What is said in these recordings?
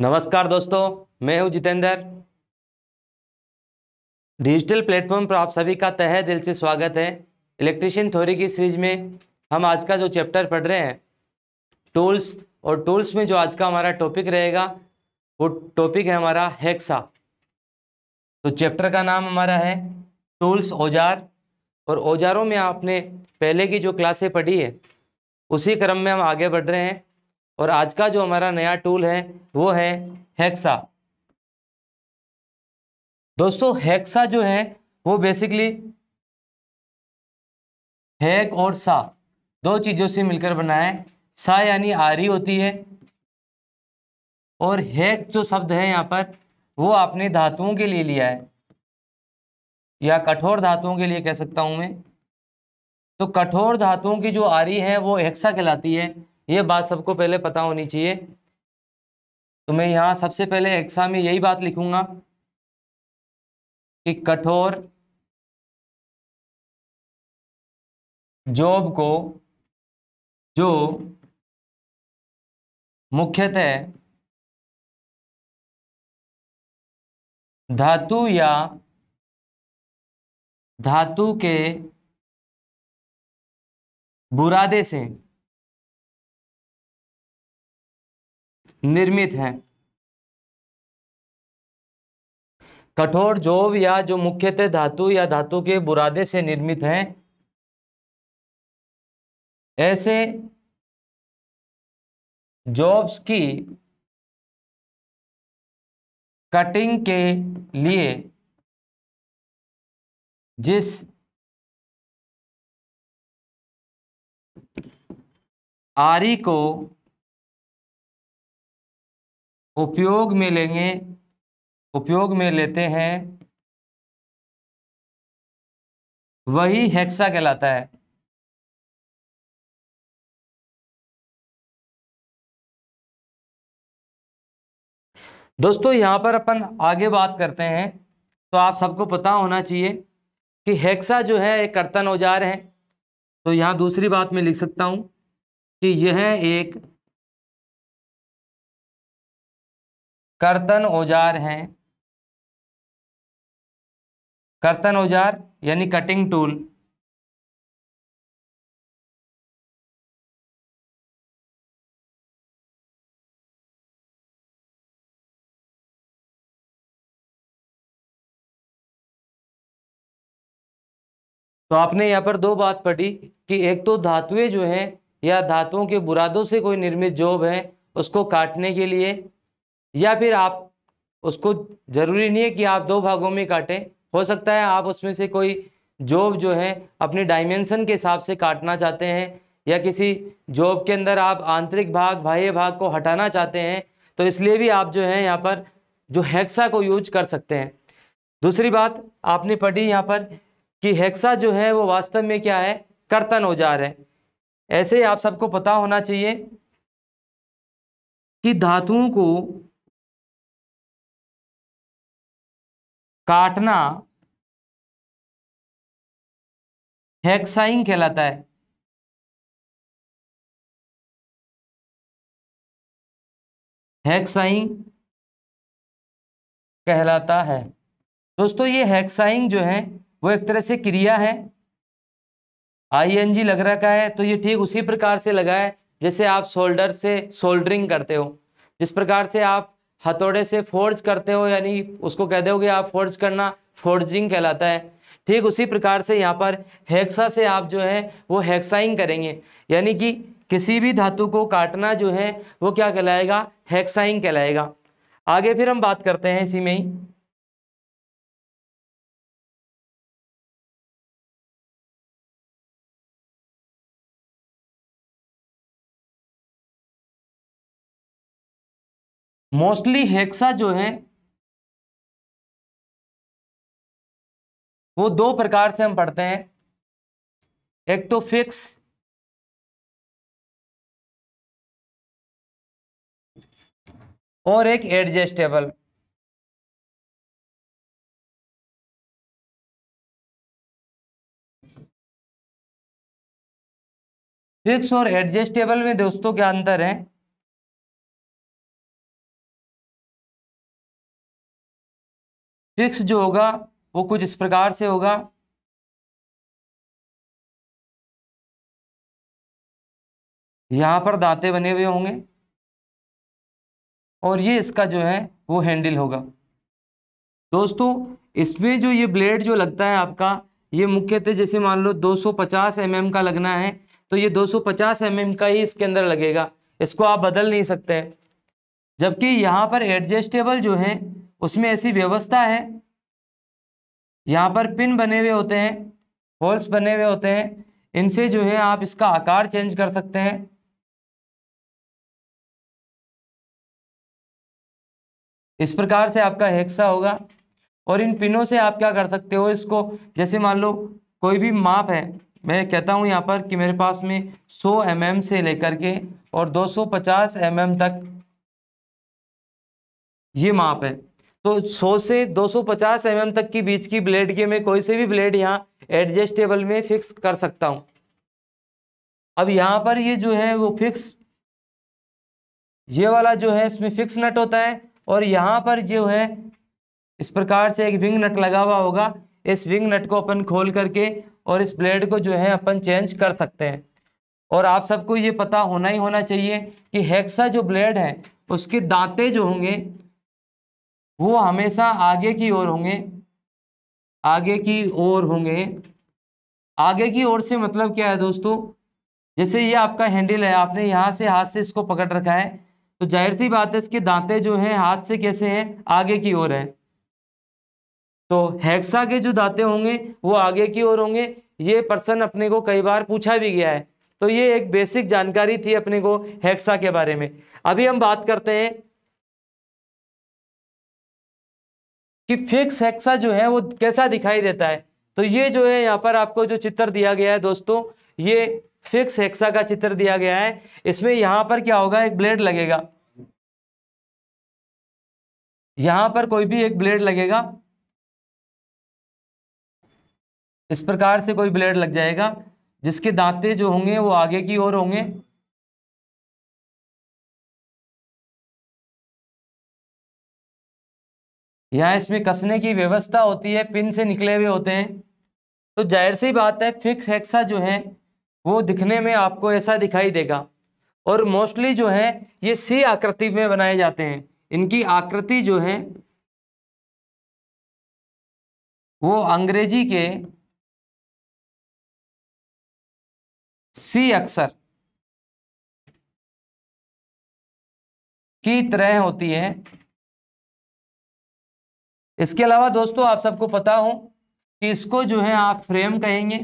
नमस्कार दोस्तों, मैं हूं जितेंद्र। डिजिटल प्लेटफॉर्म पर आप सभी का तहे दिल से स्वागत है। इलेक्ट्रिशियन थ्योरी की सीरीज में हम आज का जो चैप्टर पढ़ रहे हैं टूल्स, और टूल्स में जो आज का हमारा टॉपिक रहेगा वो टॉपिक है हमारा हेक्सा। तो चैप्टर का नाम हमारा है टूल्स, औजार। और औजारों में आपने पहले की जो क्लासें पढ़ी है उसी क्रम में हम आगे बढ़ रहे हैं। और आज का जो हमारा नया टूल है वो है हेक्सा। दोस्तों हेक्सा जो है वो बेसिकली हेक और सा दो चीजों से मिलकर बना है। सा यानी आरी होती है, और हेक जो शब्द है यहाँ पर वो आपने धातुओं के लिए लिया है, या कठोर धातुओं के लिए कह सकता हूं मैं। तो कठोर धातुओं की जो आरी है वो हेक्सा कहलाती है। ये बात सबको पहले पता होनी चाहिए। तो मैं यहाँ सबसे पहले हेक्सा में यही बात लिखूंगा कि कठोर जॉब को जो मुख्यतः धातु या धातु के बुरादे से निर्मित है। कठोर जॉब या जो मुख्यतः धातु या धातु के बुरादे से निर्मित हैं, ऐसे जॉब्स की कटिंग के लिए जिस आरी को उपयोग में लेते हैं वही हेक्सा कहलाता है। दोस्तों यहां पर अपन आगे बात करते हैं। तो आप सबको पता होना चाहिए कि हेक्सा जो है एक कर्तन औजार है। तो यहां दूसरी बात मैं लिख सकता हूं कि यह एक कर्तन औजार है। कर्तन औजार यानी कटिंग टूल। तो आपने यहाँ पर दो बात पढ़ी कि एक तो धातुएं जो हैं या धातुओं के बुरादों से कोई निर्मित जॉब है उसको काटने के लिए, या फिर आप उसको जरूरी नहीं है कि आप दो भागों में काटें। हो सकता है आप उसमें से कोई जॉब जो है अपनी डायमेंशन के हिसाब से काटना चाहते हैं, या किसी जॉब के अंदर आप आंतरिक भाग बाह्य भाग को हटाना चाहते हैं। तो इसलिए भी आप जो है यहाँ पर जो हेक्सा को यूज कर सकते हैं। दूसरी बात आपने पढ़ी यहाँ पर कि हेक्सा जो है वो वास्तव में क्या है, कर्तन औजार है। ऐसे ही आप सबको पता होना चाहिए कि धातुओं को काटना हेक्साइंग कहलाता है। हेक्साइंग कहलाता है। दोस्तों ये हेक्साइंग जो है वो एक तरह से क्रिया है। आईएनजी लग रखा है तो ये ठीक उसी प्रकार से लगा है जैसे आप सोल्डर से सोल्डरिंग करते हो। जिस प्रकार से आप हथौड़े से फोर्ज करते हो, यानी उसको कह दोगे आप फोर्ज करना, फोर्जिंग कहलाता है। ठीक उसी प्रकार से यहाँ पर हेक्सा से आप जो है वो हेक्साइंग करेंगे, यानी कि किसी भी धातु को काटना जो है वो क्या कहलाएगा, हेक्साइंग कहलाएगा। आगे फिर हम बात करते हैं इसी में ही। मोस्टली हेक्सा जो है वो दो प्रकार से हम पढ़ते हैं। एक तो फिक्स और एक एडजस्टेबल। फिक्स और एडजस्टेबल में दोस्तों क्या अंतर है। फिक्स जो होगा वो कुछ इस प्रकार से होगा। यहां पर दांते बने हुए होंगे और ये इसका जो है वो हैंडल होगा। दोस्तों इसमें जो ये ब्लेड जो लगता है आपका, ये मुख्यतः जैसे मान लो 250 mm का लगना है तो ये 250 mm का ही इसके अंदर लगेगा, इसको आप बदल नहीं सकते हैं। जबकि यहाँ पर एडजस्टेबल जो है उसमें ऐसी व्यवस्था है, यहाँ पर पिन बने हुए होते हैं, होल्स बने हुए होते हैं, इनसे जो है आप इसका आकार चेंज कर सकते हैं। इस प्रकार से आपका हेक्सा होगा और इन पिनों से आप क्या कर सकते हो, इसको जैसे मान लो कोई भी माप है, मैं कहता हूँ यहाँ पर कि मेरे पास में 100 mm से लेकर के और 250 mm तक ये माप है, तो 100 से 250 mm तक की बीच की ब्लेड के मैं कोई से भी ब्लेड यहाँ एडजस्टेबल में फिक्स कर सकता हूँ। अब यहाँ पर ये जो है वो फिक्स, ये वाला जो है इसमें फिक्स नट होता है और यहाँ पर जो है इस प्रकार से एक विंग नट लगा हुआ होगा। इस विंग नट को अपन खोल करके और इस ब्लेड को जो है अपन चेंज कर सकते हैं। और आप सबको ये पता होना ही होना चाहिए कि हेक्सा जो ब्लेड है उसके दांते जो होंगे वो हमेशा आगे की ओर होंगे, आगे की ओर होंगे। आगे की ओर से मतलब क्या है दोस्तों, जैसे ये आपका हैंडल है, आपने यहाँ से हाथ से इसको पकड़ रखा है तो जाहिर सी बात है इसके दांते जो हैं हाथ से कैसे हैं, आगे की ओर है। तो हेक्सा के जो दांते होंगे वो आगे की ओर होंगे। ये प्रश्न अपने को कई बार पूछा भी गया है, तो ये एक बेसिक जानकारी थी अपने को हेक्सा के बारे में। अभी हम बात करते हैं कि फिक्स हेक्सा जो है वो कैसा दिखाई देता है। तो ये जो है यहाँ पर आपको जो चित्र दिया गया है दोस्तों, ये फिक्स हेक्सा का चित्र दिया गया है। इसमें यहाँ पर क्या होगा, एक ब्लेड लगेगा, यहाँ पर कोई भी एक ब्लेड लगेगा, इस प्रकार से कोई ब्लेड लग जाएगा जिसके दांते जो होंगे वो आगे की ओर होंगे। यहाँ इसमें कसने की व्यवस्था होती है, पिन से निकले हुए होते हैं। तो जाहिर सी बात है फिक्स हेक्सा जो है वो दिखने में आपको ऐसा दिखाई देगा। और मोस्टली जो है ये सी आकृति में बनाए जाते हैं, इनकी आकृति जो है वो अंग्रेजी के सी अक्षर की तरह होती है। इसके अलावा दोस्तों आप सबको पता हो कि इसको जो है आप फ्रेम कहेंगे।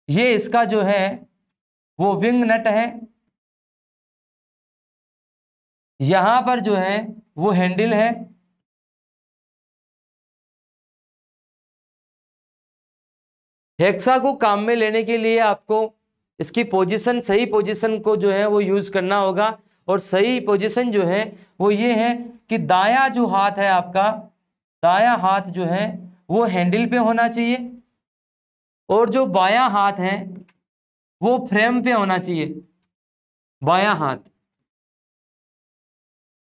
ये इसका जो है वो विंग नट है, यहां पर जो है वो हैंडल है। हेक्सा को काम में लेने के लिए आपको इसकी पोजीशन, सही पोजीशन को जो है वो यूज करना होगा। और सही पोजीशन जो है वो ये है कि दायां जो हाथ है आपका, दायां हाथ जो है वो हैंडल पे होना चाहिए और जो बायां हाथ है वो फ्रेम पे होना चाहिए, बायां हाथ।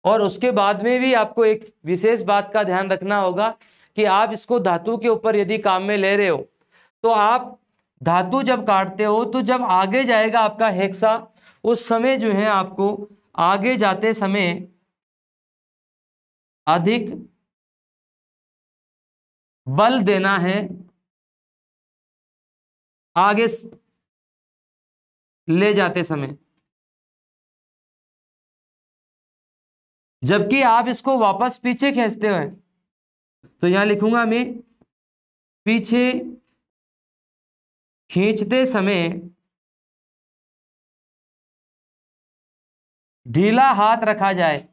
और उसके बाद में भी आपको एक विशेष बात का ध्यान रखना होगा कि आप इसको धातु के ऊपर यदि काम में ले रहे हो तो आप धातु जब काटते हो तो जब आगे जाएगा आपका हेक्सा, उस समय जो है आपको आगे जाते समय अधिक बल देना है आगे ले जाते समय, जबकि आप इसको वापस पीछे खींचते हुए, तो यहां लिखूंगा मैं, पीछे खींचते समय ढीला हाथ रखा जाए।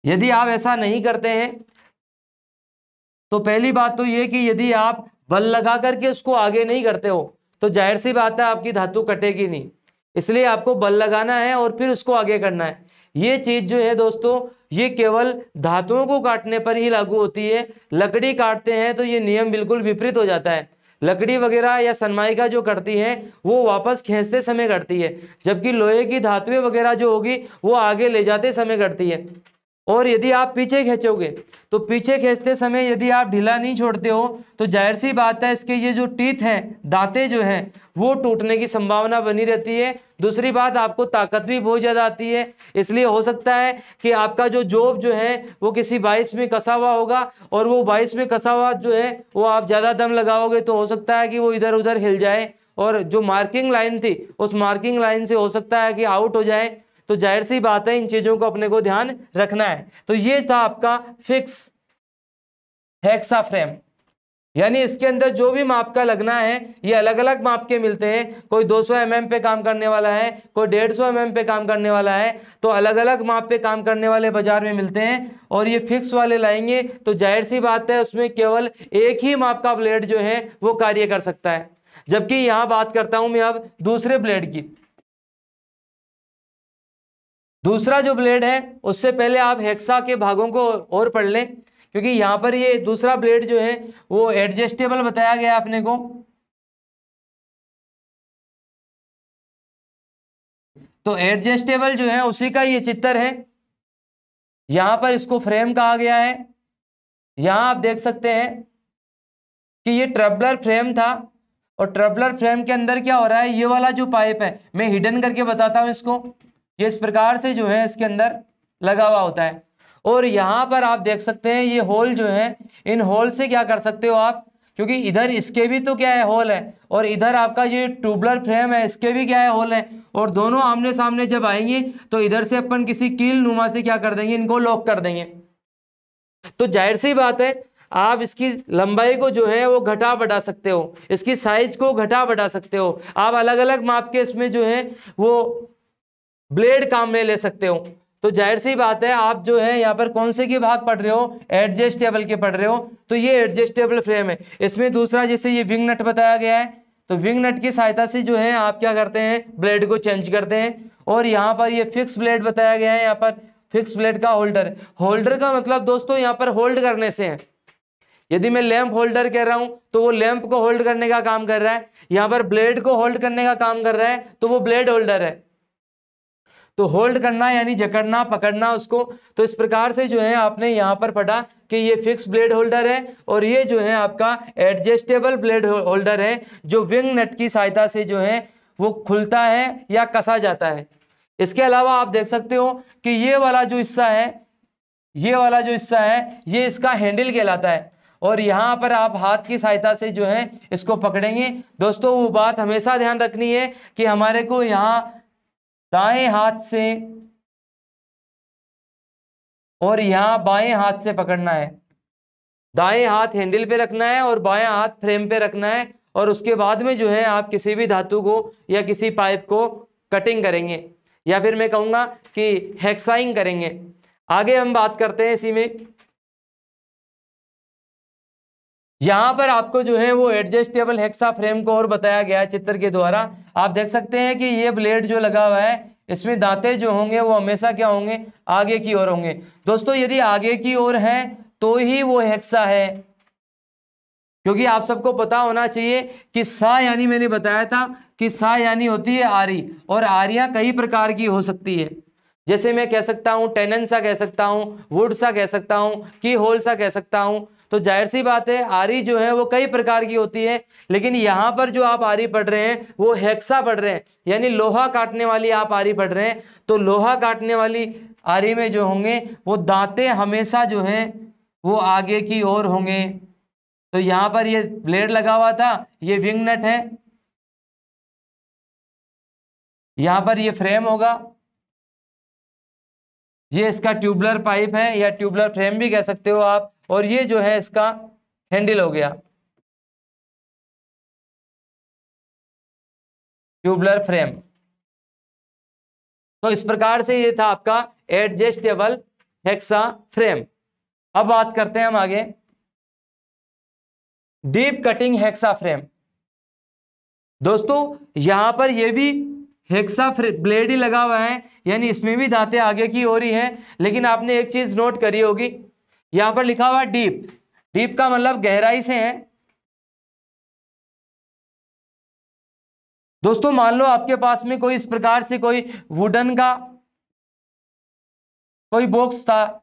यदि आप ऐसा नहीं करते हैं तो पहली बात तो ये कि यदि आप बल लगा करके उसको आगे नहीं करते हो तो जाहिर सी बात है आपकी धातु कटेगी नहीं। इसलिए आपको बल लगाना है और फिर उसको आगे करना है। ये चीज जो है दोस्तों ये केवल धातुओं को काटने पर ही लागू होती है। लकड़ी काटते हैं तो ये नियम बिल्कुल विपरीत हो जाता है। लकड़ी वगैरह या सनमाइका जो कटती है वो वापस खींचते समय कटती है, जबकि लोहे की धातुएं वगैरह जो होगी वो आगे ले जाते समय कटती है। और यदि आप पीछे खींचोगे तो पीछे खींचते समय यदि आप ढीला नहीं छोड़ते हो तो जाहिर सी बात है इसके ये जो टीथ हैं, दांतें जो हैं, वो टूटने की संभावना बनी रहती है। दूसरी बात, आपको ताकत भी बहुत ज़्यादा आती है, इसलिए हो सकता है कि आपका जो जोब जो है वो किसी बाइस में कसा हुआ होगा और वो बाइस में कसा हुआ जो है वो आप ज़्यादा दम लगाओगे तो हो सकता है कि वो इधर उधर हिल जाए और जो मार्किंग लाइन थी उस मार्किंग लाइन से हो सकता है कि आउट हो जाए। तो जाहिर सी बात है इन चीजों को अपने को ध्यान रखना है। तो ये था आपका फिक्स हेक्सा फ्रेम, यानी इसके अंदर जो भी माप का लगना है ये अलग अलग माप के मिलते हैं। कोई 200 mm पे काम करने वाला है, कोई 150 mm पे काम करने वाला है, तो अलग अलग माप पे काम करने वाले बाजार में मिलते हैं। और ये फिक्स वाले लाएंगे तो जाहिर सी बात है उसमें केवल एक ही माप का ब्लेड जो है वो कार्य कर सकता है। जबकि यहां बात करता हूं मैं अब दूसरे ब्लेड की। दूसरा जो ब्लेड है उससे पहले आप हेक्सा के भागों को और पढ़ लें, क्योंकि यहां पर ये दूसरा ब्लेड जो है वो एडजस्टेबल बताया गया अपने को। तो एडजस्टेबल जो है उसी का ये चित्र है, यहां पर इसको फ्रेम कहा गया है। यहां आप देख सकते हैं कि ये ट्रबलर फ्रेम था और ट्रबलर फ्रेम के अंदर क्या हो रहा है, ये वाला जो पाइप है मैं हिडन करके बताता हूं इसको, ये इस प्रकार से जो है इसके अंदर लगा हुआ होता है। और यहाँ पर आप देख सकते हैं ये होल जो है, इन होल से क्या कर सकते हो आप, क्योंकि इधर इसके भी तो क्या है होल है और इधर आपका ये ट्यूबलर फ्रेम है इसके भी क्या है होल है, और दोनों आमने सामने जब आएंगे तो इधर से अपन किसी कील नुमा से क्या कर देंगे, इनको लॉक कर देंगे। तो जाहिर सी बात है आप इसकी लंबाई को जो है वो घटा बढ़ा सकते हो, इसकी साइज को घटा बढ़ा सकते हो, आप अलग अलग माप के इसमें जो है वो ब्लेड काम में ले सकते हो। तो जाहिर सी बात है आप जो है यहाँ पर कौन से के भाग पढ़ रहे हो, एडजस्टेबल के पढ़ रहे हो। तो ये एडजस्टेबल फ्रेम है। इसमें दूसरा जैसे ये विंग नट बताया गया है, तो विंग नट की सहायता से जो है आप क्या करते हैं, ब्लेड को चेंज करते हैं। और यहाँ पर ये फिक्स ब्लेड बताया गया है, यहाँ पर फिक्स ब्लेड का होल्डर। होल्डर का मतलब दोस्तों यहाँ पर होल्ड करने से है। यदि मैं लैंप होल्डर कह रहा हूं तो वो लैंप को होल्ड करने का काम कर रहा है, यहाँ पर ब्लेड को होल्ड करने का काम कर रहा है तो वो ब्लेड होल्डर है। तो होल्ड करना यानी जकड़ना, पकड़ना उसको। तो इस प्रकार से जो है आपने यहाँ पर पढ़ा कि ये फिक्स ब्लेड होल्डर है और ये जो है आपका एडजस्टेबल ब्लेड होल्डर है, जो विंग नट की सहायता से जो है वो खुलता है या कसा जाता है। इसके अलावा आप देख सकते हो कि ये वाला जो हिस्सा है, ये वाला जो हिस्सा है ये इसका हैंडल कहलाता है, और यहाँ पर आप हाथ की सहायता से जो है इसको पकड़ेंगे। दोस्तों वो बात हमेशा ध्यान रखनी है कि हमारे को यहाँ दाएं हाथ से और यहां बाएं हाथ से पकड़ना है। दाएं हाथ हैंडल पे रखना है और बाएं हाथ फ्रेम पे रखना है, और उसके बाद में जो है आप किसी भी धातु को या किसी पाइप को कटिंग करेंगे, या फिर मैं कहूंगा कि हेक्साइंग करेंगे। आगे हम बात करते हैं इसी में। यहां पर आपको जो है वो एडजस्टेबल हेक्सा फ्रेम को और बताया गया है चित्र के द्वारा। आप देख सकते हैं कि ये ब्लेड जो लगा हुआ है इसमें दांते जो होंगे वो हमेशा क्या होंगे, आगे की ओर होंगे। दोस्तों यदि आगे की ओर है तो ही वो हेक्सा है, क्योंकि आप सबको पता होना चाहिए कि सा यानी मैंने बताया था कि सा यानी होती है आरी, और आरियां कई प्रकार की हो सकती है। जैसे मैं कह सकता हूं टेनन सा कह सकता हूं, वुड सा कह सकता हूं, की होल सा कह सकता हूं। तो जाहिर सी बात है आरी जो है वो कई प्रकार की होती है, लेकिन यहाँ पर जो आप आरी पढ़ रहे हैं वो हेक्सा पढ़ रहे हैं, यानी लोहा काटने वाली आप आरी पढ़ रहे हैं। तो लोहा काटने वाली आरी में जो होंगे वो दांते हमेशा जो है वो आगे की ओर होंगे। तो यहाँ पर ये ब्लेड लगा हुआ था, ये विंग नट है, यहाँ पर ये फ्रेम होगा, ये इसका ट्यूबलर पाइप है या ट्यूबलर फ्रेम भी कह सकते हो आप, और ये जो है इसका हैंडल हो गया, ट्यूबलर फ्रेम। तो इस प्रकार से ये था आपका एडजस्टेबल हेक्सा फ्रेम। अब बात करते हैं हम आगे डीप कटिंग हेक्सा फ्रेम। दोस्तों यहां पर ये भी हेक्सा ब्लेड ही लगा हुआ है, यानी इसमें भी दांतें आगे की ओर ही है, लेकिन आपने एक चीज नोट करी होगी, यहां पर लिखा हुआ डीप। डीप का मतलब गहराई से है, दोस्तों मान लो आपके पास में कोई इस प्रकार से कोई वुडन का कोई बॉक्स था,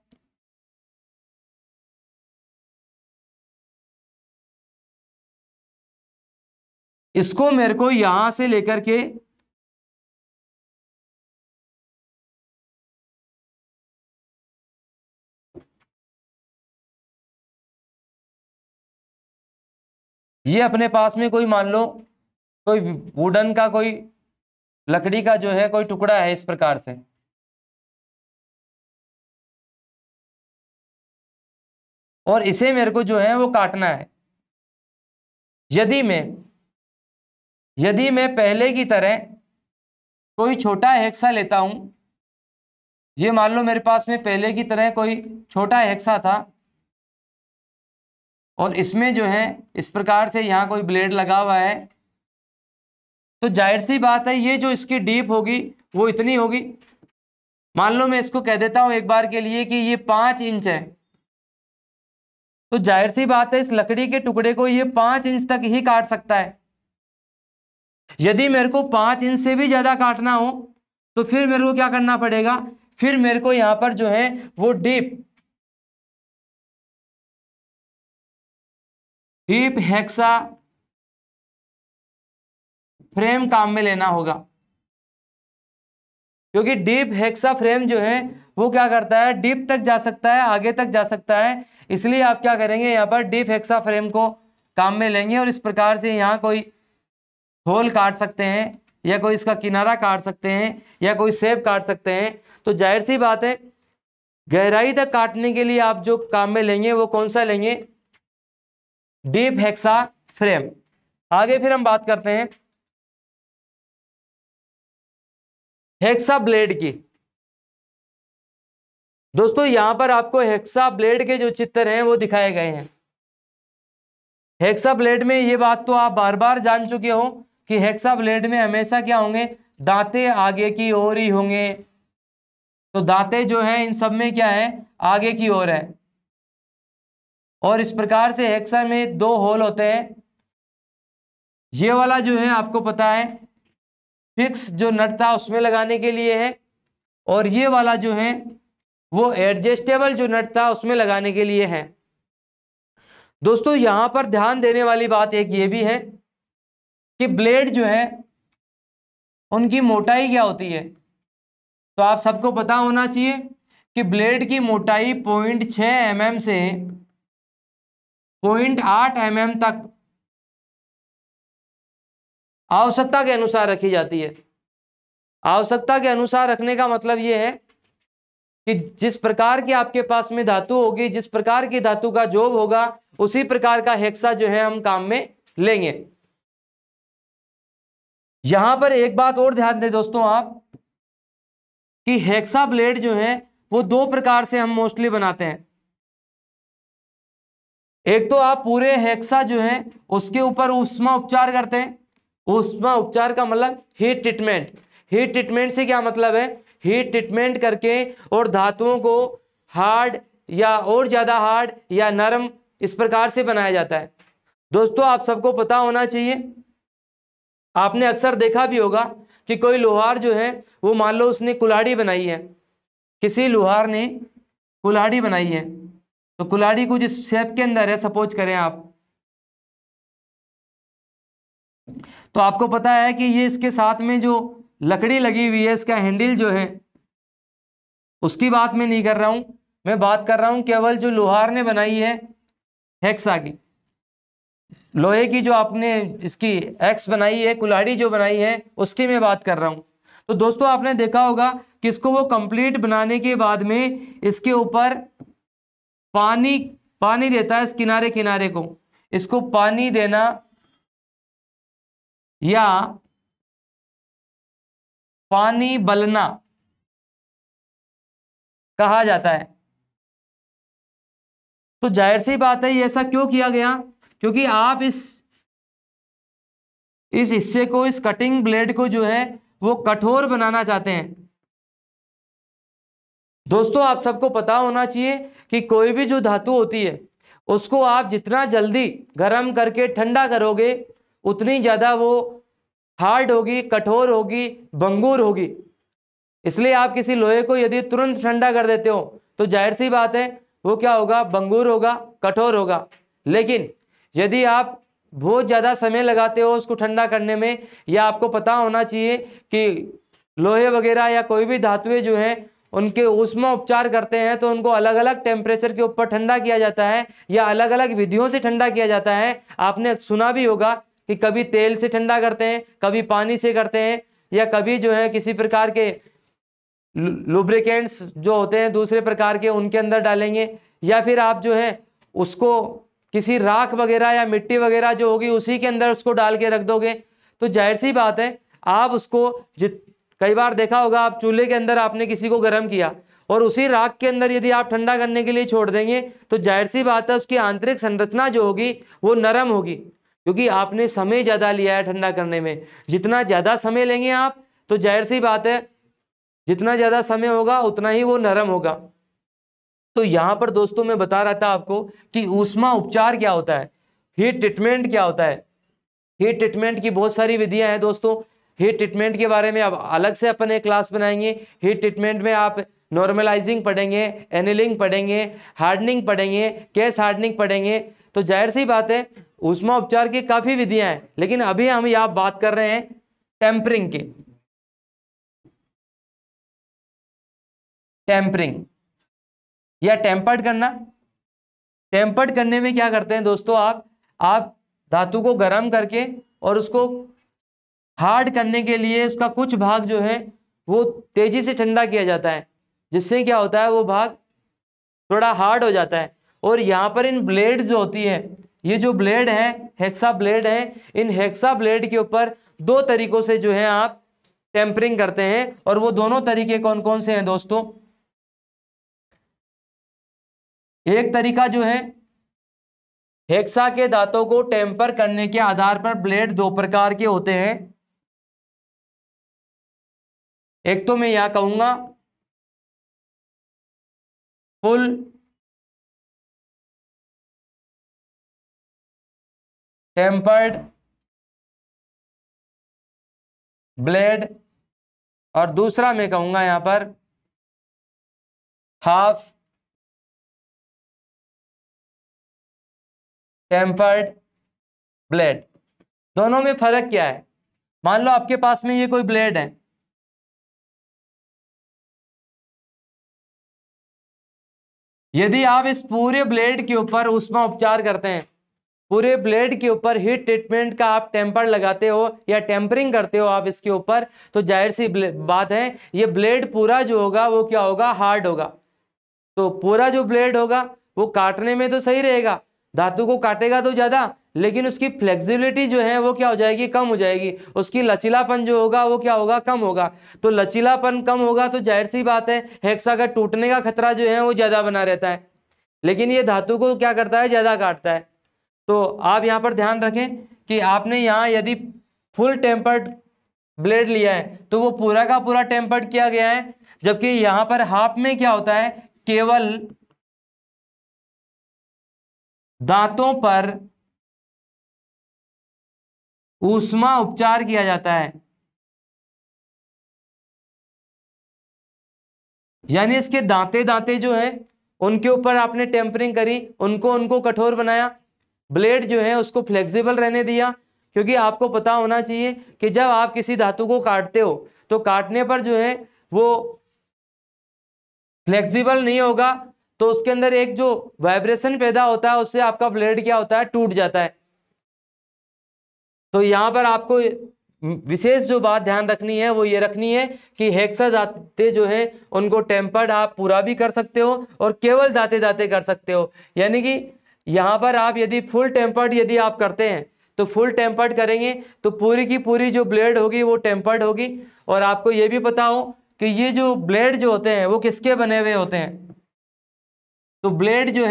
इसको मेरे को यहां से लेकर के ये अपने पास में कोई मान लो कोई वुडन का कोई लकड़ी का जो है कोई टुकड़ा है इस प्रकार से, और इसे मेरे को जो है वो काटना है। यदि मैं पहले की तरह कोई छोटा हेक्सा लेता हूं, ये मान लो मेरे पास में पहले की तरह कोई छोटा हेक्सा था और इसमें जो है इस प्रकार से यहाँ कोई ब्लेड लगा हुआ है, तो जाहिर सी बात है ये जो इसकी डीप होगी वो इतनी होगी। मान लो मैं इसको कह देता हूं एक बार के लिए कि ये 5 इंच है, तो जाहिर सी बात है इस लकड़ी के टुकड़े को ये 5 इंच तक ही काट सकता है। यदि मेरे को 5 इंच से भी ज्यादा काटना हो तो फिर मेरे को क्या करना पड़ेगा, फिर मेरे को यहां पर जो है वो डीप हेक्सा फ्रेम काम में लेना होगा, क्योंकि डीप हेक्सा फ्रेम जो है वो क्या करता है, डीप तक जा सकता है, आगे तक जा सकता है। इसलिए आप क्या करेंगे, यहाँ पर डीप हेक्सा फ्रेम को काम में लेंगे और इस प्रकार से यहाँ कोई होल काट सकते हैं या कोई इसका किनारा काट सकते हैं या कोई शेप काट सकते हैं। तो जाहिर सी बात है गहराई तक काटने के लिए आप जो काम में लेंगे वो कौन सा लेंगे, डीप हेक्सा फ्रेम। आगे फिर हम बात करते हैं हेक्सा ब्लेड की। दोस्तों यहां पर आपको हेक्सा ब्लेड के जो चित्र हैं वो दिखाए गए हैं। हेक्सा ब्लेड में ये बात तो आप बार बार जान चुके हो कि हेक्सा ब्लेड में हमेशा क्या होंगे, दांते आगे की ओर ही होंगे। तो दांते जो है इन सब में क्या है, आगे की ओर है। और इस प्रकार से हेक्सा में 2 होल होते हैं। ये वाला जो है आपको पता है फिक्स जो नट था उसमें लगाने के लिए है, और ये वाला जो है वो एडजस्टेबल जो नट था उसमें लगाने के लिए है। दोस्तों यहां पर ध्यान देने वाली बात एक ये भी है कि ब्लेड जो है उनकी मोटाई क्या होती है। तो आप सबको पता होना चाहिए कि ब्लेड की मोटाई 0.6 mm से 0.8 mm तक आवश्यकता के अनुसार रखी जाती है। आवश्यकता के अनुसार रखने का मतलब यह है कि जिस प्रकार की आपके पास में धातु होगी, जिस प्रकार की धातु का जॉब होगा, उसी प्रकार का हेक्सा जो है हम काम में लेंगे। यहां पर एक बात और ध्यान दें दोस्तों आप कि हेक्सा ब्लेड जो है वो 2 प्रकार से हम मोस्टली बनाते हैं। एक तो आप पूरे हेक्सा जो है उसके ऊपर ऊष्मा उपचार करते हैं। ऊष्मा उपचार का मतलब हीट ट्रीटमेंट। हीट ट्रीटमेंट से क्या मतलब है, हीट ट्रीटमेंट करके और धातुओं को हार्ड या और ज्यादा हार्ड या नरम इस प्रकार से बनाया जाता है। दोस्तों आप सबको पता होना चाहिए, आपने अक्सर देखा भी होगा कि कोई लोहार जो है वो मान लो उसने कुल्हाड़ी बनाई है, किसी लोहार ने कुल्हाड़ी बनाई है, तो कुल्हाड़ी कुछ इस शेप के अंदर है, सपोज करें आप, तो आपको पता है कि ये इसके साथ में जो लकड़ी लगी हुई है, इसका हैंडल जो है, उसकी बात मैं नहीं कर रहा हूं, मैं बात कर रहा हूं केवल जो लोहार ने बनाई है हेक्सा की, लोहे की जो आपने इसकी एक्स बनाई है, कुल्हाड़ी जो बनाई है, उसकी मैं बात कर रहा हूं। तो दोस्तों आपने देखा होगा कि इसको वो कंप्लीट बनाने के बाद में इसके ऊपर पानी देता है, इस किनारे किनारे को इसको पानी देना या पानी बलना कहा जाता है। तो जाहिर सी बात है ये ऐसा क्यों किया गया, क्योंकि आप इस हिस्से को, इस कटिंग ब्लेड को जो है वो कठोर बनाना चाहते हैं। दोस्तों आप सबको पता होना चाहिए कि कोई भी जो धातु होती है उसको आप जितना जल्दी गर्म करके ठंडा करोगे उतनी ज्यादा वो हार्ड होगी, कठोर होगी, भंगुर होगी। इसलिए आप किसी लोहे को यदि तुरंत ठंडा कर देते हो तो जाहिर सी बात है वो क्या होगा, भंगुर होगा, कठोर होगा। लेकिन यदि आप बहुत ज़्यादा समय लगाते हो उसको ठंडा करने में, या आपको पता होना चाहिए कि लोहे वगैरह या कोई भी धातुएं जो हैं उनके ऊष्मा उपचार करते हैं तो उनको अलग अलग टेम्परेचर के ऊपर ठंडा किया जाता है या अलग अलग विधियों से ठंडा किया जाता है। आपने सुना भी होगा कि कभी तेल से ठंडा करते हैं, कभी पानी से करते हैं, या कभी जो है किसी प्रकार के लुब्रिकेंट्स जो होते हैं दूसरे प्रकार के उनके अंदर डालेंगे, या फिर आप जो है उसको किसी राख वगैरह या मिट्टी वगैरह जो होगी उसी के अंदर उसको डाल के रख दोगे। तो जाहिर सी बात है आप उसको कई बार देखा होगा, आप चूल्हे के अंदर आपने किसी को गर्म किया और उसी राख के अंदर यदि आप ठंडा करने के लिए छोड़ देंगे तो जाहिर सी बात है उसकी आंतरिक संरचना जो होगी वो नरम होगी, क्योंकि आपने समय ज़्यादा लिया है ठंडा करने में। जितना ज़्यादा समय लेंगे आप तो जाहिर सी बात है जितना ज़्यादा समय होगा उतना ही वो नरम होगा। तो यहाँ पर दोस्तों मैं बता रहा था आपको कि ऊष्मा उपचार क्या होता है, हीट ट्रीटमेंट क्या होता है। हीट ट्रीटमेंट की बहुत सारी विधियां हैं दोस्तों। हीट ट्रीटमेंट के बारे में अब अलग से अपन एक क्लास बनाएंगे। हीट ट्रीटमेंट में आप नॉर्मलाइजिंग पढ़ेंगे, एनिलिंग पढ़ेंगे, हार्डनिंग पढ़ेंगे, केस हार्डनिंग पढ़ेंगे। तो जाहिर सी बात है ऊष्मा उपचार की काफ़ी विधियां हैं, लेकिन अभी हम यहाँ बात कर रहे हैं टेम्परिंग की। टेम्परिंग या टेम्पर्ड करना। टेम्पर्ड करने में क्या करते हैं दोस्तों, आप धातु को गर्म करके और उसको हार्ड करने के लिए उसका कुछ भाग जो है वो तेजी से ठंडा किया जाता है, जिससे क्या होता है वो भाग थोड़ा हार्ड हो जाता है। और यहाँ पर इन ब्लेड जो होती है, ये जो ब्लेड है हेक्सा ब्लेड है, इन हेक्सा ब्लेड के ऊपर दो तरीकों से जो है आप टेम्परिंग करते हैं। और वो दोनों तरीके कौन कौन से हैं दोस्तों। एक तरीका जो है हेक्सा के दांतों को टेम्पर करने के आधार पर ब्लेड दो प्रकार के होते हैं। एक तो मैं यहां कहूंगा फुल टेम्पर्ड ब्लेड, और दूसरा मैं कहूंगा यहां पर हाफ टेम्पर्ड ब्लेड। दोनों में फर्क क्या है। मान लो आपके पास में ये कोई ब्लेड है, यदि आप इस पूरे ब्लेड के ऊपर ऊष्मा उपचार करते हैं, पूरे ब्लेड के ऊपर हीट ट्रीटमेंट का आप टेम्पर लगाते हो या टेम्परिंग करते हो आप इसके ऊपर, तो जाहिर सी बात है ये ब्लेड पूरा जो होगा वो क्या होगा, हार्ड होगा। तो पूरा जो ब्लेड होगा वो काटने में तो सही रहेगा, धातु को काटेगा तो ज्यादा, लेकिन उसकी फ्लेक्सिबिलिटी जो है वो क्या हो जाएगी, कम हो जाएगी। उसकी लचीलापन जो होगा वो क्या होगा, कम होगा। तो लचीलापन कम होगा तो जाहिर सी बात है हेक्सा का टूटने का खतरा जो है वो ज्यादा बना रहता है, लेकिन ये धातु को क्या करता है, ज्यादा काटता है। तो आप यहाँ पर ध्यान रखें कि आपने यहाँ यदि फुल टेम्पर्ड ब्लेड लिया है तो वो पूरा का पूरा टेम्पर्ड किया गया है, जबकि यहाँ पर हाफ में क्या होता है, केवल दांतों पर ऊष्मा उपचार किया जाता है। यानी इसके दांते दांते जो है उनके ऊपर आपने टेम्परिंग करी, उनको कठोर बनाया, ब्लेड जो है उसको फ्लेक्सिबल रहने दिया। क्योंकि आपको पता होना चाहिए कि जब आप किसी धातु को काटते हो तो काटने पर जो है वो फ्लेक्सिबल नहीं होगा, तो उसके अंदर एक जो वाइब्रेशन पैदा होता है उससे आपका ब्लेड क्या होता है, टूट जाता है। तो यहाँ पर आपको विशेष जो बात ध्यान रखनी है वो ये रखनी है कि हेक्सा दांते जो है उनको टेम्पर्ड आप पूरा भी कर सकते हो और केवल दांते दांते कर सकते हो। यानी कि यहाँ पर आप यदि फुल टेम्पर्ड यदि आप करते हैं तो फुल टेम्पर्ड करेंगे तो पूरी की पूरी जो ब्लेड होगी वो टेम्पर्ड होगी। और आपको ये भी पता हो कि ये जो ब्लेड जो होते हैं वो किसके बने हुए होते हैं। तो ब्लेड जो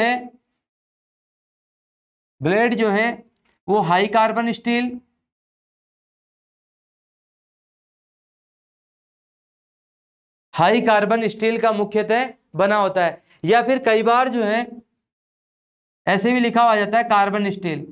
है वो high carbon steel, high carbon steel का मुख्यतः बना होता है, या फिर कई बार जो है ऐसे भी लिखा हुआ जाता है कार्बन स्टील।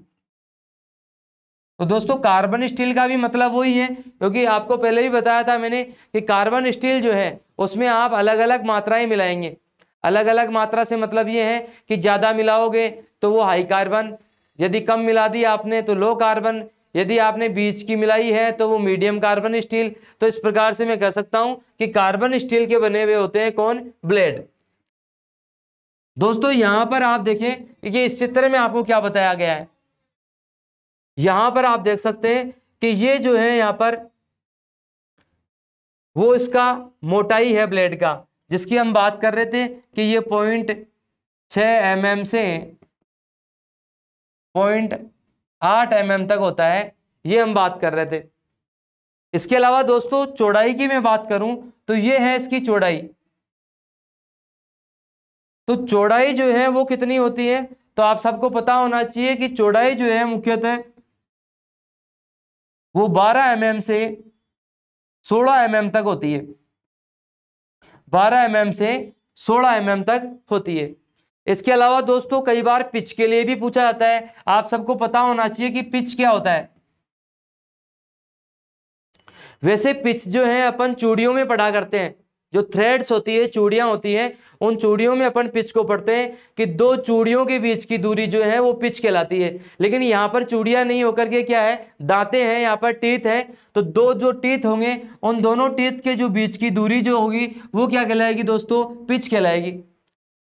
तो दोस्तों कार्बन स्टील का भी मतलब वही है, क्योंकि आपको पहले ही बताया था मैंने कि कार्बन स्टील जो है उसमें आप अलग अलग मात्राएं मिलाएंगे। अलग अलग मात्रा से मतलब ये है कि ज़्यादा मिलाओगे तो वो हाई कार्बन, यदि कम मिला दिया आपने तो लो कार्बन, यदि आपने बीच की मिलाई है तो वो मीडियम कार्बन स्टील। तो इस प्रकार से मैं कह सकता हूं कि कार्बन स्टील के बने हुए होते हैं कौन, ब्लेड। दोस्तों यहां पर आप देखें कि इस चित्र में आपको क्या बताया गया है। यहां पर आप देख सकते हैं कि ये जो है यहां पर वो इसका मोटाई है ब्लेड का, जिसकी हम बात कर रहे थे कि ये 0.6 mm से 0.8 mm तक होता है, ये हम बात कर रहे थे। इसके अलावा दोस्तों चौड़ाई की मैं बात करूं तो ये है इसकी चौड़ाई। तो चौड़ाई जो है वो कितनी होती है, तो आप सबको पता होना चाहिए कि चौड़ाई जो है मुख्यतः वो 12 mm से 16 mm तक होती है। 12 mm से 16 mm तक होती है। इसके अलावा दोस्तों कई बार पिच के लिए भी पूछा जाता है। आप सबको पता होना चाहिए कि पिच क्या होता है। वैसे पिच जो है अपन चूड़ियों में पढ़ा करते हैं, जो थ्रेड्स होती है, चूड़ियां होती हैं, उन चूड़ियों में अपन पिच को पढ़ते हैं कि दो चूड़ियों के बीच की दूरी जो है वो पिच कहलाती है। लेकिन यहाँ पर चूड़ियां नहीं होकर के क्या है, दांतें हैं, यहाँ पर टीथ है। तो दो जो टीथ होंगे उन दोनों टीथ के जो बीच की दूरी जो होगी वो क्या कहलाएगी दोस्तों, पिच कहलाएगी।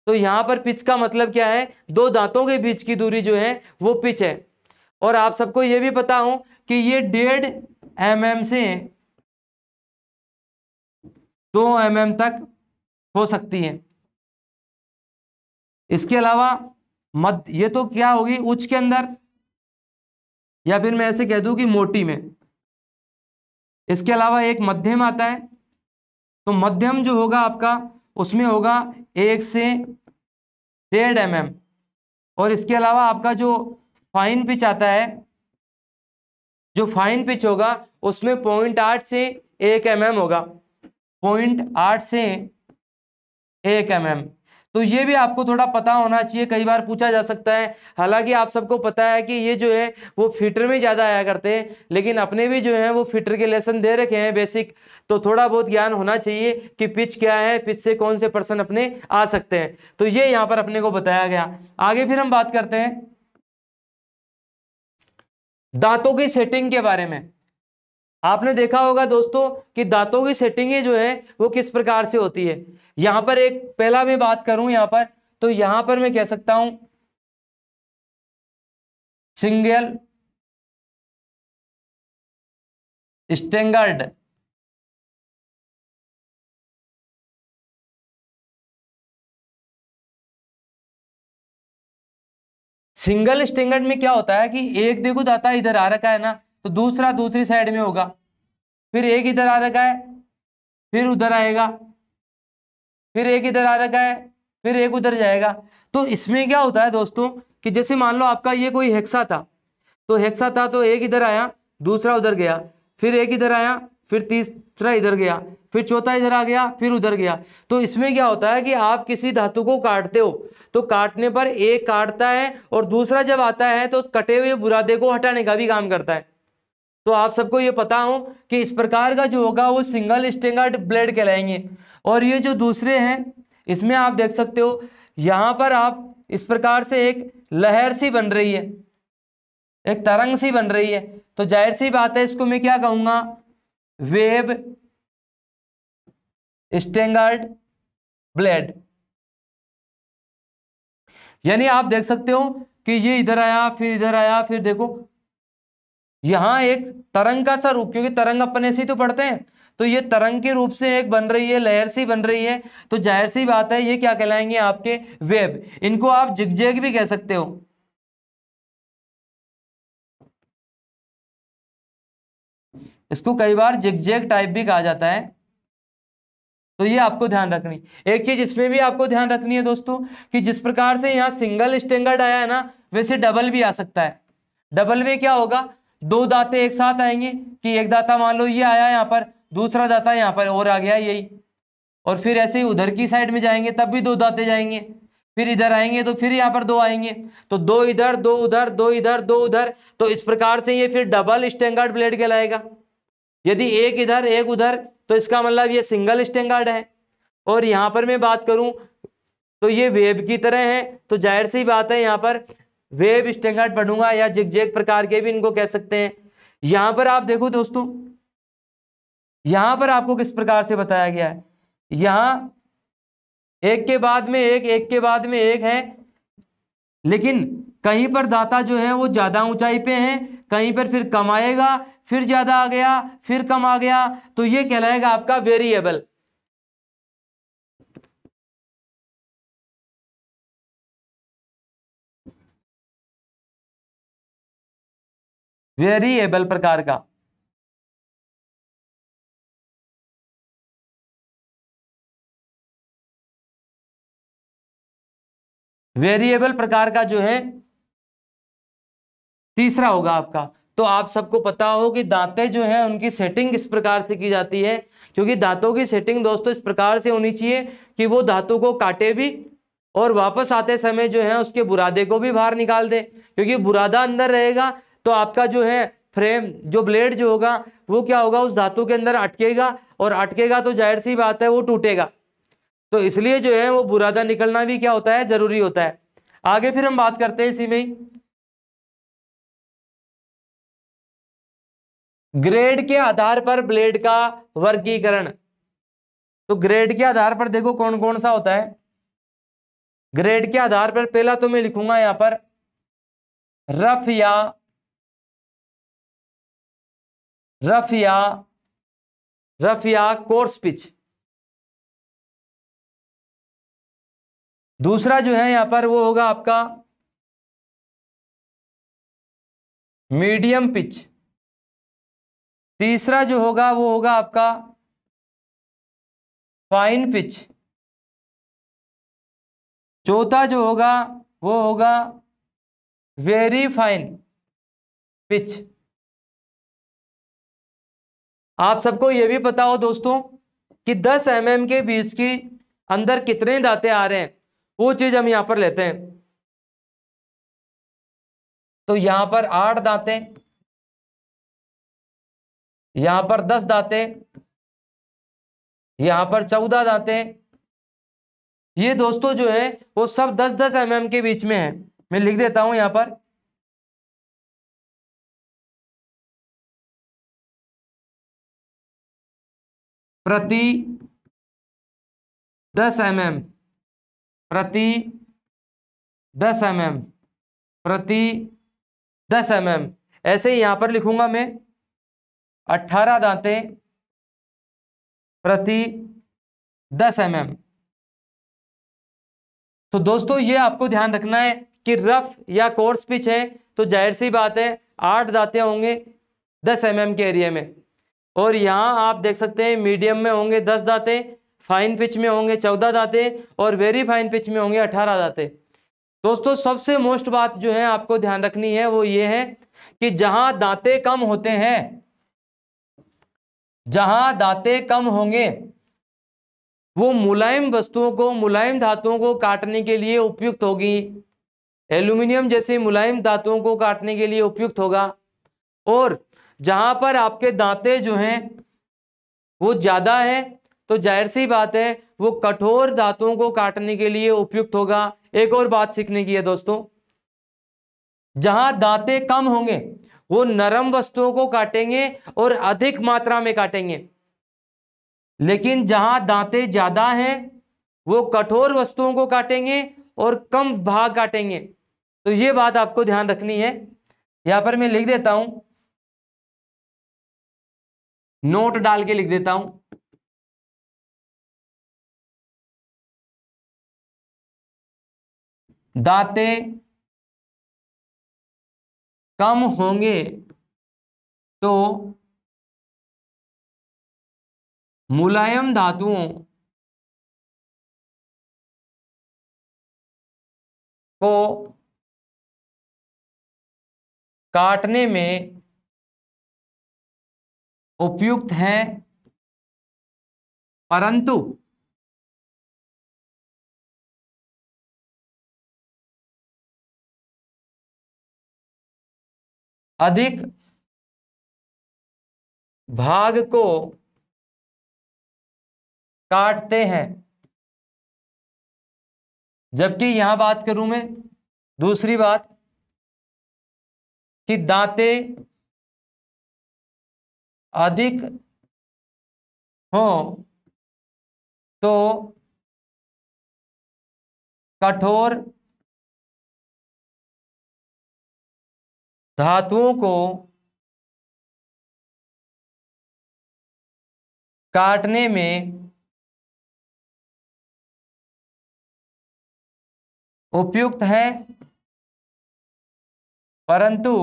तो यहाँ पर पिच का मतलब क्या है, दो दांतों के बीच की दूरी जो है वो पिच है। और आप सबको ये भी पता हो कि ये 1.5 mm से 2 mm तक हो सकती है। इसके अलावा मध्य, ये तो क्या होगी उच्च के अंदर, या फिर मैं ऐसे कह दूं कि मोटी में। इसके अलावा एक मध्यम आता है, तो मध्यम जो होगा आपका उसमें होगा 1 से 1.5 mm। और इसके अलावा आपका जो फाइन पिच आता है, जो फाइन पिच होगा उसमें 0.8 से 1 mm होगा, 0.8 से 1 mm। तो ये भी आपको थोड़ा पता होना चाहिए, कई बार पूछा जा सकता है। हालांकि आप सबको पता है कि ये जो है वो फीटर में ज़्यादा आया करते हैं, लेकिन अपने भी जो है वो फीटर के लेसन दे रखे हैं बेसिक। तो थोड़ा बहुत ज्ञान होना चाहिए कि पिच क्या है, पिच से कौन से पर्सन अपने आ सकते हैं। तो ये यहाँ पर अपने को बताया गया। आगे फिर हम बात करते हैं दांतों की सेटिंग के बारे में। आपने देखा होगा दोस्तों कि दांतों की सेटिंग जो है वो किस प्रकार से होती है। यहां पर एक पहला मैं बात करूं यहां पर, तो यहां पर मैं कह सकता हूं सिंगल स्टैंडर्ड सिंगल स्टैंडर्ड में क्या होता है कि एक देखो दाता इधर आ रखा है ना, तो दूसरा दूसरी साइड में होगा, फिर एक इधर आ रखा है, फिर उधर आएगा, फिर एक इधर आ रखा है, फिर एक उधर जाएगा। तो इसमें क्या होता है दोस्तों कि जैसे मान लो आपका ये कोई हेक्सा था, तो हेक्सा था तो एक इधर आया, दूसरा उधर गया, फिर एक इधर आया, फिर तीसरा इधर गया, फिर चौथा इधर आ गया, फिर उधर गया। तो इसमें क्या होता है कि आप किसी धातु को काटते हो तो काटने पर एक काटता है और दूसरा जब आता है तो कटे हुए बुरादे को हटाने का भी काम करता है। तो आप सबको ये पता हो कि इस प्रकार का जो होगा वो सिंगल स्टैंडर्ड ब्लेड कहलाएंगे। और ये जो दूसरे हैं इसमें आप देख सकते हो यहां पर आप इस प्रकार से एक लहर सी बन रही है, एक तरंग सी बन रही है। तो जाहिर सी बात है इसको मैं क्या कहूंगा, वेव स्टैंडर्ड ब्लेड। यानी आप देख सकते हो कि ये इधर आया, फिर इधर आया, फिर देखो यहां एक तरंग का सा रूप, क्योंकि तरंग अपने से ही तो पढ़ते हैं, तो ये तरंग के रूप से एक बन रही है, लहर सी बन रही है। तो जाहिर सी बात है ये क्या कहलाएंगे आपके वेव। इनको आप जिगजैग भी कह सकते हो। इसको कई बार जिगजैग टाइप भी कहा जाता है। तो ये आपको ध्यान रखनी। एक चीज इसमें भी आपको ध्यान रखनी है दोस्तों कि जिस प्रकार से यहाँ सिंगल स्टैंडर्ड आया है ना, वैसे डबल भी आ सकता है। डबल में क्या होगा, दो दाते एक साथ आएंगे कि एक दाता मान लो ये आया यहाँ पर, दूसरा दाता यहाँ पर और आ गया यही, और फिर ऐसे ही उधर की साइड में जाएंगे तब भी दो दाते जाएंगे, फिर इधर आएंगे तो फिर यहाँ पर 2 आएंगे, तो 2 इधर 2 उधर 2 इधर 2 उधर, तो इस प्रकार से ये फिर डबल स्टैंडर्ड ब्लेड कहलाएगा। यदि एक इधर एक उधर तो इसका मतलब ये सिंगल स्टैंडर्ड है। और यहाँ पर मैं बात करूं तो ये वेब की तरह है, तो जाहिर सी बात है यहाँ पर वेब स्टैंडर्ड पढ़ूंगा, या जिगजैग प्रकार के भी इनको कह सकते हैं। यहां पर आप देखो दोस्तों, यहां पर आपको किस प्रकार से बताया गया है, यहां एक के बाद में एक, एक के बाद में एक है, लेकिन कहीं पर दाता जो है वो ज्यादा ऊंचाई पे है, कहीं पर फिर कम आएगा, फिर ज्यादा आ गया, फिर कम आ गया, तो ये कहलाएगा आपका वेरिएबल। वेरिएबल प्रकार का, वेरिएबल प्रकार का जो है तीसरा होगा आपका। तो आप सबको पता हो कि दांतें जो है उनकी सेटिंग इस प्रकार से की जाती है, क्योंकि दांतों की सेटिंग दोस्तों इस प्रकार से होनी चाहिए कि वो धातु को काटे भी और वापस आते समय जो है उसके बुरादे को भी बाहर निकाल दे, क्योंकि बुरादा अंदर रहेगा तो आपका जो है फ्रेम जो ब्लेड जो होगा वो क्या होगा, उस धातु के अंदर अटकेगा, और अटकेगा तो जाहिर सी बात है वो टूटेगा। तो इसलिए जो है वो बुरादा निकलना भी क्या होता है, जरूरी होता है। आगे फिर हम बात करते हैं इसी में ही ग्रेड के आधार पर ब्लेड का वर्गीकरण। तो ग्रेड के आधार पर देखो कौन कौन सा होता है। ग्रेड के आधार पर पहला तो मैं लिखूंगा यहां पर रफ या रफ या रफ या कोर्स पिच। दूसरा जो है यहां पर वो होगा आपका मीडियम पिच। तीसरा जो होगा वो होगा आपका फाइन पिच। चौथा जो होगा वो होगा वेरी फाइन पिच। आप सबको ये भी पता हो दोस्तों कि 10 mm के बीच की अंदर कितने दांते आ रहे हैं, वो चीज हम यहां पर लेते हैं। तो यहां पर 8 दांते, यहां पर 10 दांते, यहां पर 14 दांते। ये दोस्तों जो है वो सब 10-10 mm के बीच में है। मैं लिख देता हूं यहां पर प्रति 10 mm, प्रति 10 mm, प्रति 10 mm। ऐसे ही यहां पर लिखूंगा मैं 18 दांते प्रति 10 mm। तो दोस्तों ये आपको ध्यान रखना है कि रफ या कोर्स पिच है तो जाहिर सी बात है 8 दांते होंगे 10 mm के एरिया में, और यहाँ आप देख सकते हैं मीडियम में होंगे 10 दांते, फाइन पिच में होंगे 14 दांते, और वेरी फाइन पिच में होंगे 18 दांते। दोस्तों सबसे मोस्ट बात जो है आपको ध्यान रखनी है वो ये है कि जहां दांते कम होते हैं, जहां दांते कम होंगे वो मुलायम वस्तुओं को, मुलायम धातुओं को काटने के लिए उपयुक्त होगी। एल्यूमिनियम जैसे मुलायम धातुओं को काटने के लिए उपयुक्त होगा। और जहां पर आपके दांते जो हैं वो ज्यादा है तो जाहिर सी बात है वो कठोर धातुओं को काटने के लिए उपयुक्त होगा। एक और बात सीखने की है दोस्तों, जहां दांते कम होंगे वो नरम वस्तुओं को काटेंगे और अधिक मात्रा में काटेंगे, लेकिन जहां दांते ज्यादा हैं वो कठोर वस्तुओं को काटेंगे और कम भाग काटेंगे। तो ये बात आपको ध्यान रखनी है। यहां पर मैं लिख देता हूं, नोट डाल के लिख देता हूं, दांते कम होंगे तो मुलायम धातुओं को काटने में उपयुक्त हैं, परंतु अधिक भाग को काटते हैं। जबकि यहां बात करूं मैं दूसरी बात कि दांतें अधिक हो तो कठोर धातुओं को काटने में उपयुक्त है, परंतु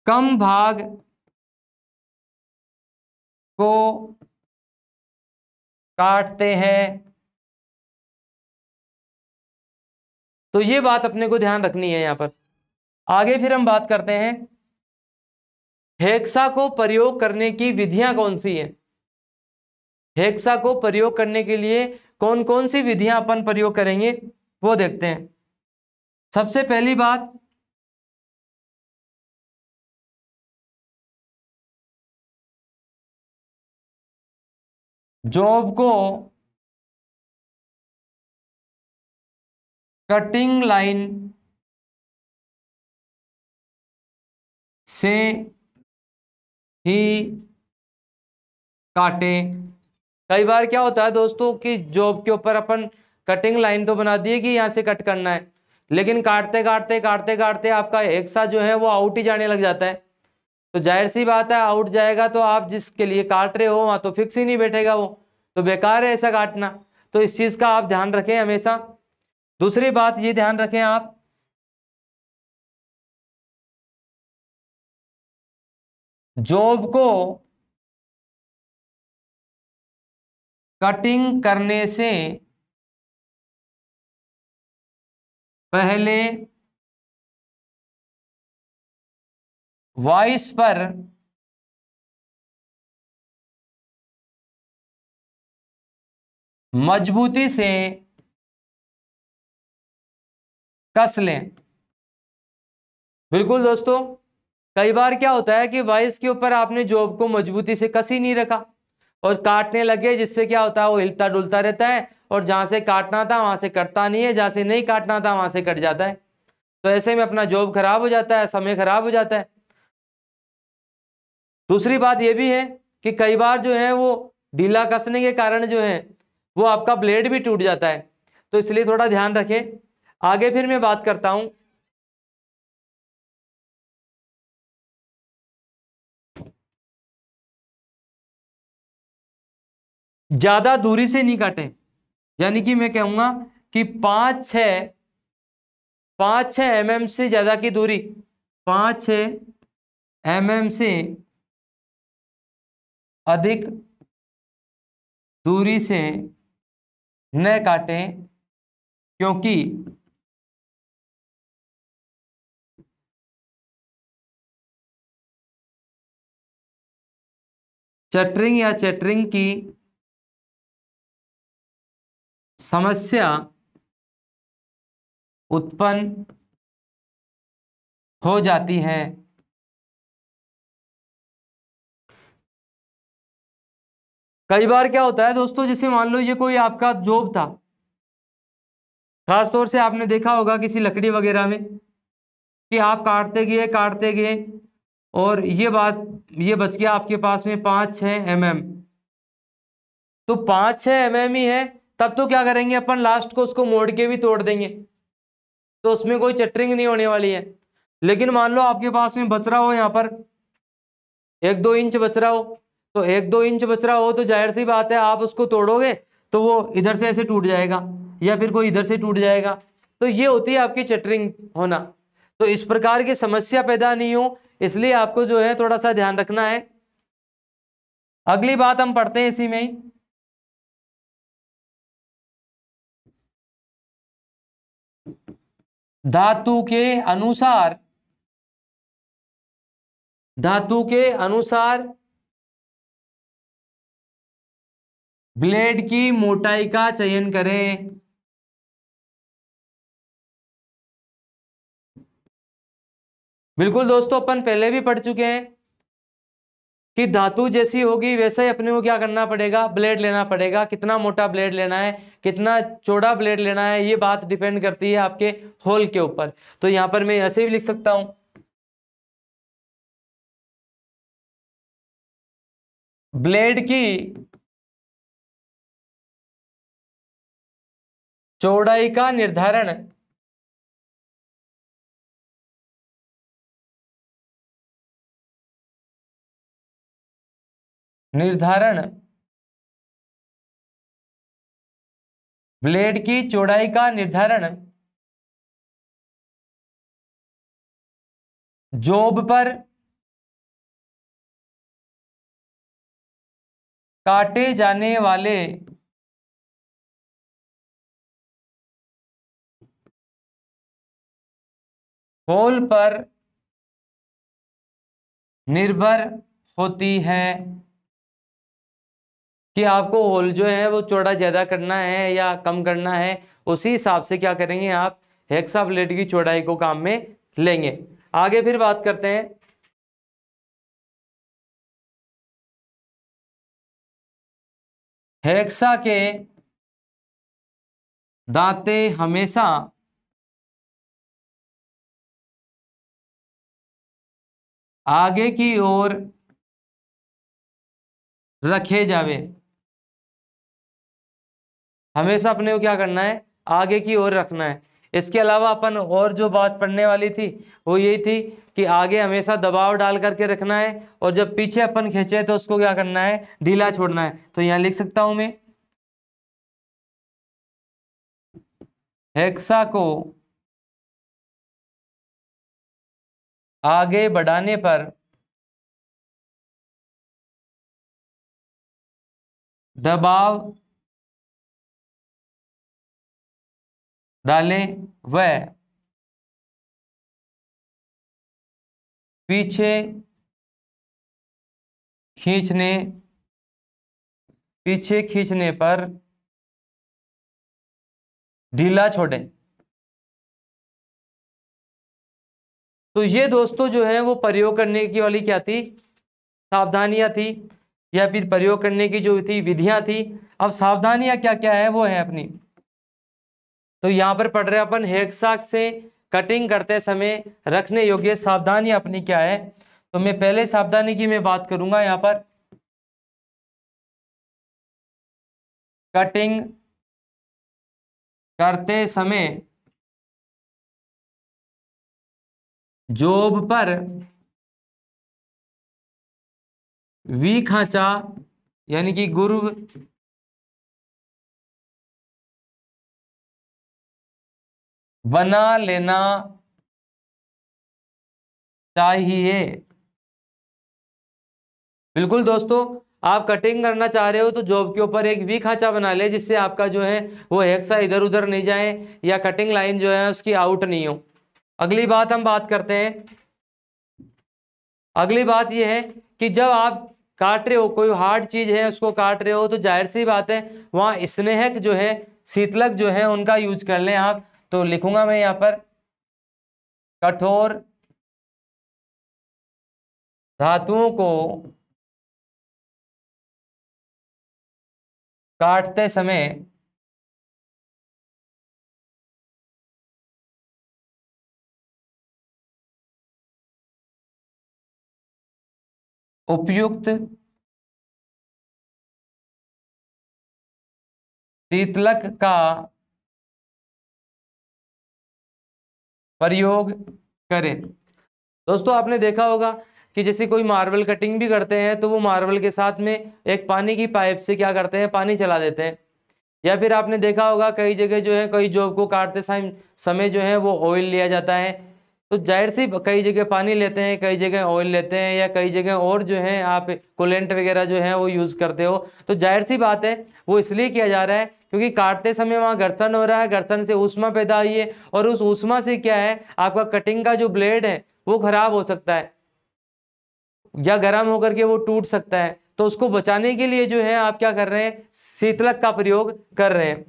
कम भाग को काटते हैं। तो ये बात अपने को ध्यान रखनी है यहां पर। आगे फिर हम बात करते हैं हेक्सा को प्रयोग करने की विधियां कौन सी हैं। हेक्सा को प्रयोग करने के लिए कौन कौन सी विधियां अपन प्रयोग करेंगे वो देखते हैं। सबसे पहली बात, जॉब को कटिंग लाइन से ही काटें। कई बार क्या होता है दोस्तों कि जॉब के ऊपर अपन कटिंग लाइन तो बना दिए कि यहां से कट करना है, लेकिन काटते काटते काटते काटते आपका हेक्सा जो है वो आउट ही जाने लग जाता है। तो जाहिर सी बात है आउट जाएगा तो आप जिसके लिए काट रहे हो वहां तो फिक्स ही नहीं बैठेगा, वो तो बेकार है ऐसा काटना। तो इस चीज का आप ध्यान रखें हमेशा। दूसरी बात ये ध्यान रखें आप, जॉब को कटिंग करने से पहले वॉइस पर मजबूती से कस लें। बिल्कुल दोस्तों, कई बार क्या होता है कि वॉइस के ऊपर आपने जॉब को मजबूती से कस ही नहीं रखा और काटने लगे, जिससे क्या होता है वो हिलता डुलता रहता है और जहां से काटना था वहां से कटता नहीं है, जहां से नहीं काटना था वहां से कट जाता है। तो ऐसे में अपना जॉब खराब हो जाता है, समय खराब हो जाता है। दूसरी बात यह भी है कि कई बार जो है वो ढीला कसने के कारण जो है वो आपका ब्लेड भी टूट जाता है। तो इसलिए थोड़ा ध्यान रखें। आगे फिर मैं बात करता हूं, ज्यादा दूरी से नहीं काटें। यानी कि मैं कहूंगा कि 5-6 mm से ज्यादा की दूरी, 5-6 mm से अधिक दूरी से न काटें, क्योंकि चटरिंग या चटरिंग की समस्या उत्पन्न हो जाती है। कई बार क्या होता है दोस्तों, जैसे मान लो ये कोई आपका जॉब था, खास तौर से आपने देखा होगा किसी लकड़ी वगैरह में कि आप काटते गए और ये बच गया आपके पास में 5-6 mm। तो 5-6 mm ही है, तब तो क्या करेंगे अपन लास्ट को उसको मोड़ के भी तोड़ देंगे, तो उसमें कोई चटरिंग नहीं होने वाली है। लेकिन मान लो आपके पास में बच रहा हो यहाँ पर 1-2 इंच बच रहा हो, तो 1-2 इंच बच रहा हो तो जाहिर सी बात है आप उसको तोड़ोगे तो वो इधर से ऐसे टूट जाएगा या फिर कोई इधर से टूट जाएगा। तो ये होती है आपकी चटरिंग होना। तो इस प्रकार की समस्या पैदा नहीं हो इसलिए आपको जो है थोड़ा सा ध्यान रखना है। अगली बात हम पढ़ते हैं इसी में ही, धातु के अनुसार ब्लेड की मोटाई का चयन करें। बिल्कुल दोस्तों, अपन पहले भी पढ़ चुके हैं कि धातु जैसी होगी वैसे ही अपने को क्या करना पड़ेगा, ब्लेड लेना पड़ेगा। कितना मोटा ब्लेड लेना है, कितना चौड़ा ब्लेड लेना है, ये बात डिपेंड करती है आपके होल के ऊपर। तो यहां पर मैं ऐसे भी लिख सकता हूं, ब्लेड की चौड़ाई का निर्धारण निर्धारण ब्लेड की चौड़ाई का निर्धारण जॉब पर काटे जाने वाले होल पर निर्भर होती है कि आपको होल जो है वो चौड़ा ज्यादा करना है या कम करना है। उसी हिसाब से क्या करेंगे आप, हेक्सा ब्लेड की चौड़ाई को काम में लेंगे। आगे फिर बात करते हैं, हेक्सा के दांते हमेशा आगे की ओर रखे जावे। हमेशा अपने को क्या करना है, आगे की ओर रखना है। इसके अलावा अपन और जो बात पढ़ने वाली थी वो यही थी कि आगे हमेशा दबाव डाल करके रखना है, और जब पीछे अपन खींचे तो उसको क्या करना है, ढीला छोड़ना है। तो यहां लिख सकता हूं मैं, हेक्सा को आगे बढ़ाने पर दबाव डालें व पीछे खींचने पर ढीला छोड़ें। तो ये दोस्तों जो है वो प्रयोग करने की वाली क्या थी, सावधानियां थी, या फिर प्रयोग करने की जो थी विधियां थी। अब सावधानियां क्या क्या है वो है अपनी, तो यहां पर पढ़ रहे हैं अपन, हेक्सा से कटिंग करते समय रखने योग्य सावधानियां अपनी क्या है। तो मैं पहले सावधानी की मैं बात करूंगा यहां पर, कटिंग करते समय जॉब पर वी खांचा यानी कि गुर्व बना लेना चाहिए। बिल्कुल दोस्तों, आप कटिंग करना चाह रहे हो तो जॉब के ऊपर एक वी खांचा बना ले, जिससे आपका जो है वो हेक्सा इधर उधर नहीं जाए या कटिंग लाइन जो है उसकी आउट नहीं हो। अगली बात हम बात करते हैं, अगली बात यह है कि जब आप काट रहे हो, कोई हार्ड चीज है उसको काट रहे हो, तो जाहिर सी बात है वहां स्नेहक जो है, शीतलक जो है उनका यूज कर लें आप। तो लिखूंगा मैं यहां पर, कठोर धातुओं को काटते समय उपयुक्त शीतलक का प्रयोग करें। दोस्तों आपने देखा होगा कि जैसे कोई मार्बल कटिंग भी करते हैं तो वो मार्बल के साथ में एक पानी की पाइप से क्या करते हैं, पानी चला देते हैं। या फिर आपने देखा होगा कई जगह जो है, कई जॉब को काटते समय जो है वो ऑयल लिया जाता है। तो जाहिर सी कई जगह पानी लेते हैं, कई जगह ऑयल लेते हैं, या कई जगह और जो है आप कूलेंट वगैरह जो है वो यूज़ करते हो। तो जाहिर सी बात है वो इसलिए किया जा रहा है क्योंकि काटते समय वहाँ घर्षण हो रहा है, घर्षण से ऊष्मा पैदा हुई है, और उस ऊष्मा से क्या है, आपका कटिंग का जो ब्लेड है वो खराब हो सकता है या गर्म होकर के वो टूट सकता है। तो उसको बचाने के लिए जो है आप क्या कर रहे हैं, शीतलक का प्रयोग कर रहे हैं।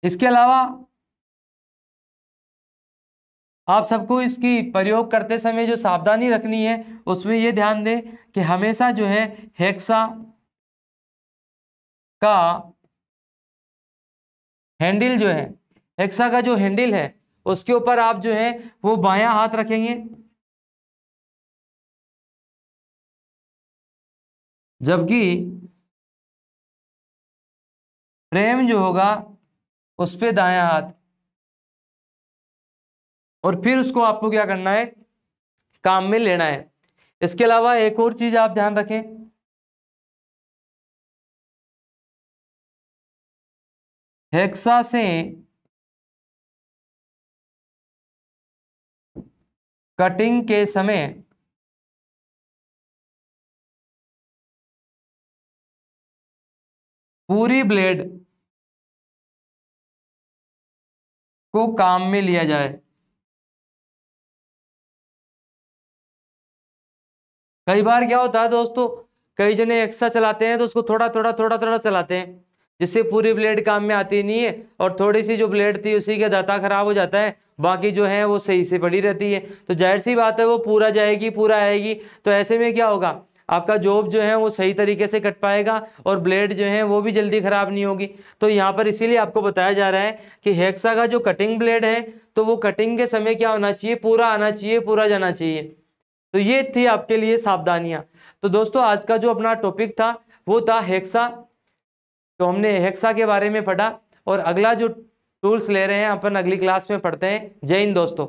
इसके अलावा आप सबको इसकी प्रयोग करते समय जो सावधानी रखनी है उसमें ये ध्यान दें कि हमेशा जो है हेक्सा का हैंडल जो है, हेक्सा का जो हैंडल है उसके ऊपर आप जो है वो बायां हाथ रखेंगे, जबकि फ्रेम जो होगा उस पे दायां हाथ। और फिर उसको आपको क्या करना है, काम में लेना है। इसके अलावा एक और चीज आप ध्यान रखें, हेक्सा से कटिंग के समय पूरी ब्लेड को काम में लिया जाए। कई बार क्या होता है दोस्तों, कई जने एक्स्ट्रा चलाते हैं तो उसको थोड़ा थोड़ा थोड़ा थोड़ा चलाते हैं, जिससे पूरी ब्लेड काम में आती नहीं है, और थोड़ी सी जो ब्लेड थी उसी का दाता खराब हो जाता है, बाकी जो है वो सही से पड़ी रहती है। तो जाहिर सी बात है वो पूरा जाएगी, पूरा आएगी, तो ऐसे में क्या होगा, आपका जॉब जो है वो सही तरीके से कट पाएगा और ब्लेड जो है वो भी जल्दी खराब नहीं होगी। तो यहाँ पर इसीलिए आपको बताया जा रहा है कि हेक्सा का जो कटिंग ब्लेड है तो वो कटिंग के समय क्या होना चाहिए, पूरा आना चाहिए, पूरा जाना चाहिए। तो ये थी आपके लिए सावधानियां। तो दोस्तों आज का जो अपना टॉपिक था वो था हेक्सा। तो हमने हेक्सा के बारे में पढ़ा, और अगला जो टूल्स ले रहे हैं अपन अगली क्लास में पढ़ते हैं। जय हिंद दोस्तों।